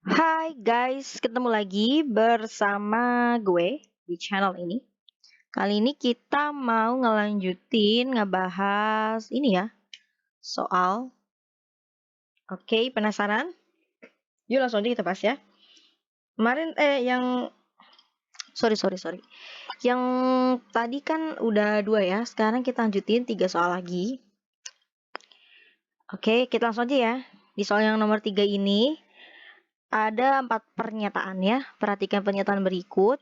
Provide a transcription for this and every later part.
Hai guys, ketemu lagi bersama gue di channel ini. Kali ini kita mau ngelanjutin ngebahas ini ya, soal. Oke, penasaran? Yuk langsung aja kita bahas ya. Kemarin sorry. Yang tadi kan udah 2 ya, sekarang kita lanjutin 3 soal lagi. Oke, kita langsung aja ya. Di soal yang nomor 3 ini ada 4 pernyataan ya. Perhatikan pernyataan berikut.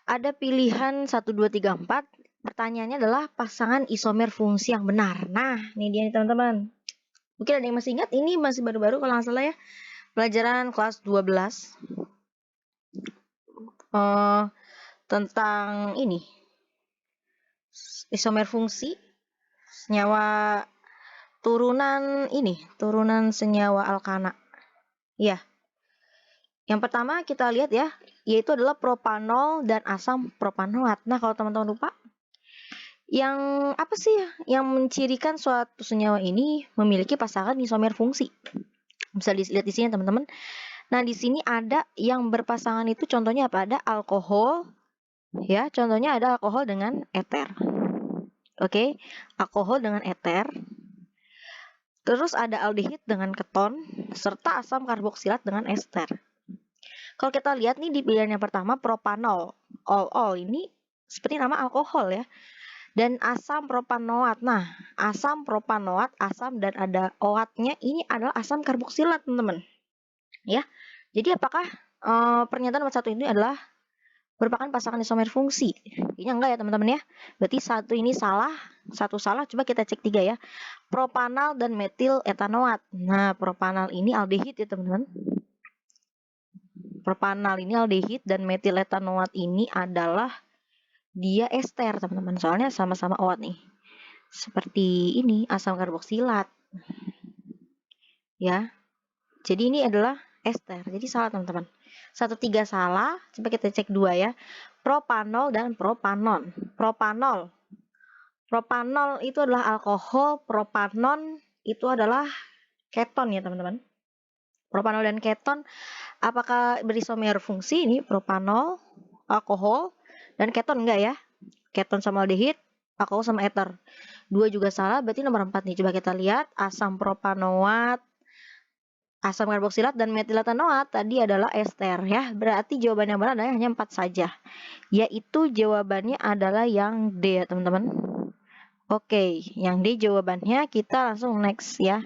Ada pilihan 1, 2, 3, 4. Pertanyaannya adalah pasangan isomer fungsi yang benar. Nah, ini dia nih teman-teman. Mungkin ada yang masih ingat, ini masih baru-baru kalau nggak salah ya. Pelajaran kelas 12. Tentang ini. Isomer fungsi. Senyawa turunan senyawa alkana. Ya. Yang pertama kita lihat ya, yaitu adalah propanol dan asam propanoat. Nah, kalau teman-teman lupa, yang apa sih ya yang mencirikan suatu senyawa ini memiliki pasangan isomer fungsi? Bisa dilihat di sini teman-teman. Nah, di sini ada yang berpasangan itu contohnya apa? Ada alkohol ya, contohnya ada alkohol dengan eter. Oke, alkohol dengan eter. Terus ada aldehid dengan keton serta asam karboksilat dengan ester. Kalau kita lihat nih di pilihan yang pertama propanol, all ini seperti nama alkohol ya. Dan asam propanoat. Nah, asam propanoat, asam dan ada oatnya ini adalah asam karboksilat, teman-teman. Ya. Jadi apakah pernyataan nomor 1 ini adalah merupakan pasangan isomer fungsi? Ini enggak ya, teman-teman ya. Berarti satu ini salah, satu salah. Coba kita cek 3 ya. Propanal dan metil etanoat. Nah, propanal ini aldehid ya, teman-teman. Propanal ini aldehid dan metil etanoat ini adalah dia ester, teman-teman. Soalnya sama-sama OAT nih. Seperti ini, asam karboksilat. Ya. Jadi ini adalah ester. Jadi salah, teman-teman. 1, 3 salah. Coba kita cek 2 ya. Propanol dan propanon. Propanol. Propanol itu adalah alkohol, propanon itu adalah keton ya, teman-teman. Propanol dan keton apakah berisomer fungsi? Ini propanol, alkohol, dan keton enggak ya? Keton sama aldehid, alkohol sama eter. 2 juga salah, berarti nomor 4 nih. Coba kita lihat, asam propanoat, asam karboksilat, dan metil etanoat tadi adalah ester ya. Berarti jawaban yang benar adalah hanya 4 saja. Yaitu jawabannya adalah yang D ya, teman-teman. Oke, yang D jawabannya. Kita langsung next ya.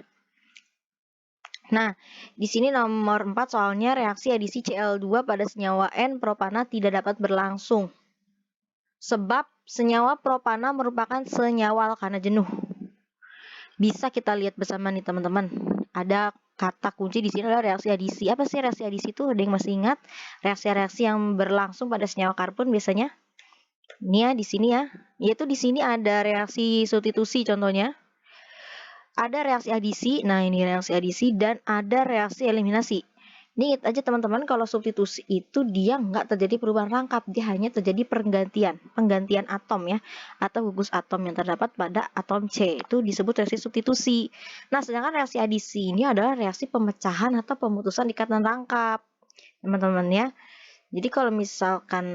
Nah, di sini nomor 4 soalnya reaksi adisi Cl2 pada senyawa N-propana tidak dapat berlangsung. Sebab senyawa propana merupakan senyawa alkana jenuh. Bisa kita lihat bersama nih teman-teman. Ada kata kunci di sini adalah reaksi adisi. Apa sih reaksi adisi itu? Ada yang masih ingat? Reaksi-reaksi yang berlangsung pada senyawa karbon biasanya. Ini ya di sini ya. Yaitu di sini ada reaksi substitusi contohnya. Ada reaksi adisi, nah ini reaksi adisi, dan ada reaksi eliminasi. Ini ingat aja teman-teman, kalau substitusi itu dia nggak terjadi perubahan rangkap, dia hanya terjadi penggantian atom ya, atau gugus atom yang terdapat pada atom C, itu disebut reaksi substitusi. Nah, sedangkan reaksi adisi ini adalah reaksi pemecahan atau pemutusan ikatan rangkap, teman-teman ya. Jadi kalau misalkan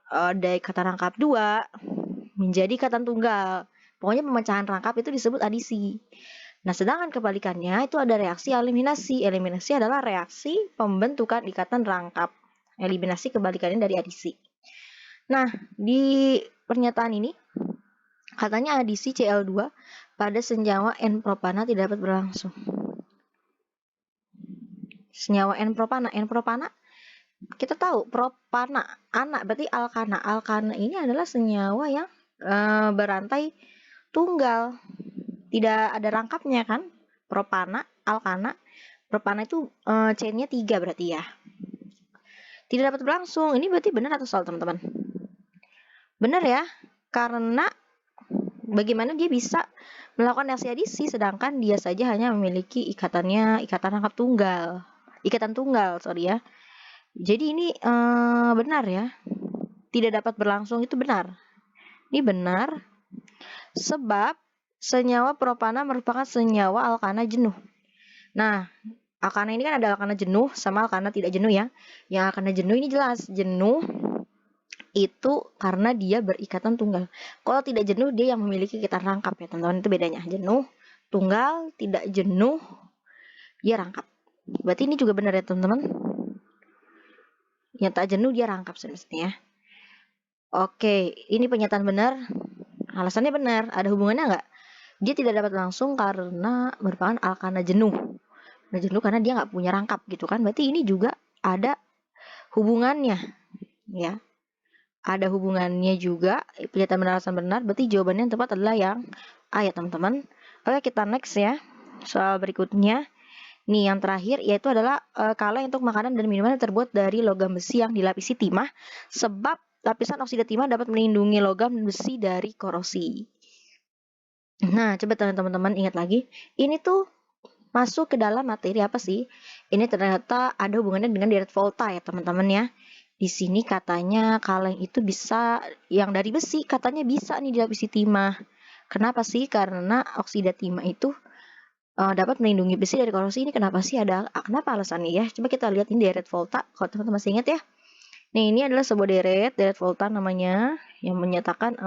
ada ikatan rangkap 2 menjadi ikatan tunggal, pokoknya pemecahan rangkap itu disebut adisi. Nah, sedangkan kebalikannya itu ada reaksi eliminasi. Eliminasi adalah reaksi pembentukan ikatan rangkap. Eliminasi kebalikannya dari adisi. Nah, di pernyataan ini katanya adisi Cl2 pada senyawa N-propana tidak dapat berlangsung. Senyawa N-propana kita tahu propana, anak berarti alkana. Alkana ini adalah senyawa yang berantai tunggal. Tidak ada rangkapnya kan? Propana, alkana. Propana itu chain-nya 3 berarti ya. Tidak dapat berlangsung. Ini berarti benar atau salah, teman-teman? Benar ya. Karena bagaimana dia bisa melakukan reaksi adisi sedangkan dia saja hanya memiliki ikatan rangkap tunggal. Ikatan tunggal, sorry ya. Jadi ini benar ya. Tidak dapat berlangsung itu benar. Ini benar. Sebab senyawa propana merupakan senyawa alkana jenuh. Nah, Alkana ini kan ada alkana jenuh sama alkana tidak jenuh ya. Yang alkana jenuh ini jelas, jenuh itu karena dia berikatan tunggal. Kalau tidak jenuh dia yang memiliki ikatan rangkap ya teman-teman, itu bedanya. Jenuh, tunggal, tidak jenuh, dia rangkap. Berarti ini juga benar ya teman-teman. Yang tak jenuh dia rangkap sebenarnya ya. Oke, ini pernyataan benar. Alasannya benar. Ada hubungannya nggak? Dia tidak dapat langsung karena merupakan alkana jenuh. Nah, jenuh karena dia nggak punya rangkap gitu kan. Berarti ini juga ada hubungannya ya. Ada hubungannya juga. Pernyataan benar alasan benar. Berarti jawabannya yang tepat adalah yang A ya teman-teman. Oke, kita next ya. Soal berikutnya. Nih yang terakhir yaitu adalah kalau untuk makanan dan minuman yang terbuat dari logam besi yang dilapisi timah, sebab lapisan oksida timah dapat melindungi logam dan besi dari korosi. Nah, coba teman-teman ingat lagi, ini tuh masuk ke dalam materi apa sih? Ini ternyata ada hubungannya dengan direct volta ya teman-teman ya. Di sini katanya kaleng itu bisa, yang dari besi katanya bisa nih dilapisi timah. Kenapa sih? Karena oksida timah itu dapat melindungi besi dari korosi. Ini kenapa sih, kenapa alasannya ya? Coba kita lihat ini deret volta, kalau teman-teman masih ingat ya. Nih ini adalah sebuah deret volta namanya, yang menyatakan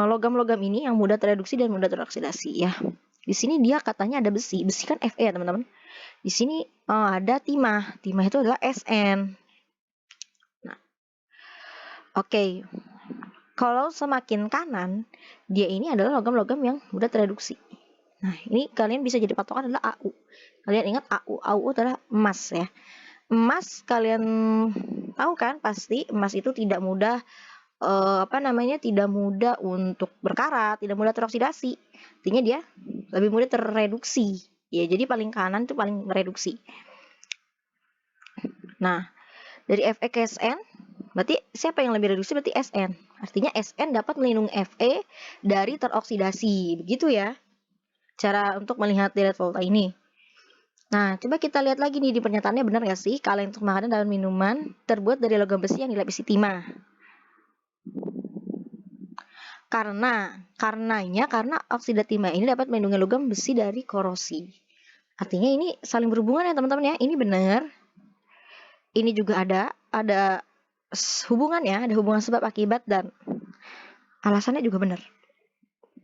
logam-logam ini yang mudah tereduksi dan mudah teroksidasi ya. Di sini dia katanya ada besi kan Fe ya teman-teman. Di sini ada timah itu adalah Sn. Nah, oke. Kalau semakin kanan, dia ini adalah logam-logam yang mudah tereduksi. Nah, ini kalian bisa jadi patokan adalah Au. Kalian ingat Au. Au adalah emas ya. Emas kalian tahu kan pasti emas itu tidak mudah tidak mudah untuk berkarat, tidak mudah teroksidasi. Artinya dia lebih mudah tereduksi. Ya, jadi paling kanan itu paling mereduksi. Nah, dari Fe ke Sn, berarti siapa yang lebih reduksi? Berarti Sn. Artinya Sn dapat melindungi Fe dari teroksidasi. Begitu ya cara untuk melihat direct volta ini. Nah, coba kita lihat lagi nih di pernyataannya, benar nggak sih kalau untuk makanan dan minuman terbuat dari logam besi yang dilapisi timah? Karena oksida timah ini dapat melindungi logam besi dari korosi. Artinya ini saling berhubungan ya teman-teman ya. Ini benar. Ini juga ada hubungannya, ada hubungan sebab akibat dan alasannya juga benar.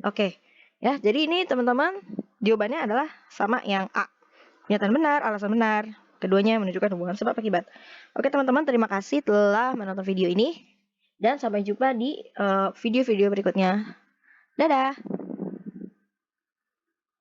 Oke, ya. Jadi ini teman-teman jawabannya adalah sama yang A. Pernyataan benar, alasan benar. Keduanya menunjukkan hubungan sebab akibat. Oke teman-teman, terima kasih telah menonton video ini. Dan sampai jumpa di video-video berikutnya. Dadah!